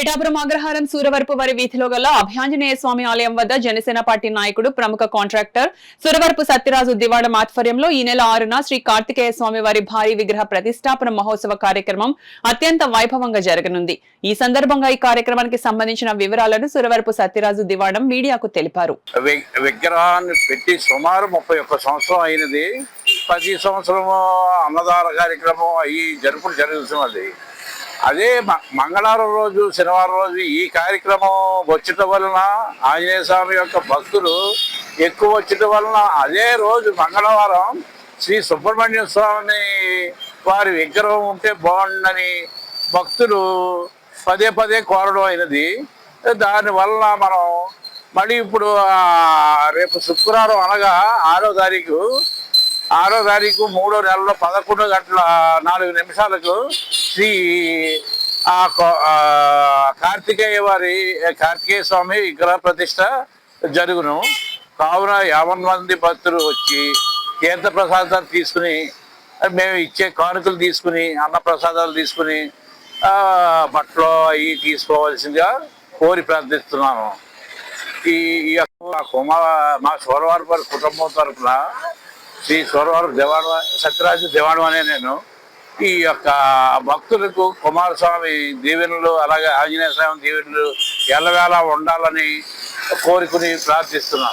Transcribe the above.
పిఠాపురం అగ్రహారం సూరవరపు వారి వీధిలో గల అభయాంజనేయ స్వామి ఆలయం వద్ద జనసేన పార్టీ నాయకుడు ప్రముఖ కాంట్రాక్టర్ సూరవరపు సత్యరాజు దివాడం ఆధ్వర్యంలో ఈ నెల 6న శ్రీ కార్తికేయ స్వామి వారి భారీ విగ్రహ ప్రతిష్టాపన మహోత్సవ కార్యక్రమం అత్యంత వైభవంగా జరగనుంది. ఈ సందర్భంగా ఈ కార్యక్రమానికి సంబంధించిన వివరాలను సూరవరపు సత్యరాజు దివాడం మీడియాకు తెలిపారు. విగ్రహాన్ని పెట్టి సుమారు 31 సంవత్సరం అయినది. ప్రతి సంవత్సరం అన్నదాన కార్యక్రమం అవి జరుగుతున్నది. అదే మంగళవారం రోజు శనివారం రోజు ఈ కార్యక్రమం వచ్చటం వలన ఆంజనేయ స్వామి యొక్క భక్తులు ఎక్కువ వచ్చటం వలన అదే రోజు మంగళవారం శ్రీ సుబ్రహ్మణ్య స్వామి వారి విగ్రహం ఉంటే బాగుండని భక్తులు పదే పదే కోరడం అయినది. దానివల్ల మనం మళ్ళీ ఇప్పుడు రేపు శుక్రవారం అనగా 6వ తారీఖు 3వ నెలలో 11:04 శ్రీ కార్తికేయ స్వామి విగ్రహ ప్రతిష్ట జరుగును. కావున 50 మంది భక్తులు వచ్చి తీర్థ ప్రసాదాలు తీసుకుని మేము ఇచ్చే కానుకలు తీసుకుని అన్న ప్రసాదాలు తీసుకుని బట్టలు అవి తీసుకోవాల్సిందిగా కోరి ప్రార్థిస్తున్నాను. ఈ మా సూరవరపు కుటుంబం తరఫున శ్రీ సూరవరపు సత్యరాజు దివాణం అనే నేను ఈ యొక్క భక్తులకు కుమారస్వామి దీవెనలు అలాగే ఆంజనేయ స్వామి దీవెనలు ఎల్లవేళ ఉండాలని కోరుకుని ప్రార్థిస్తున్నాను.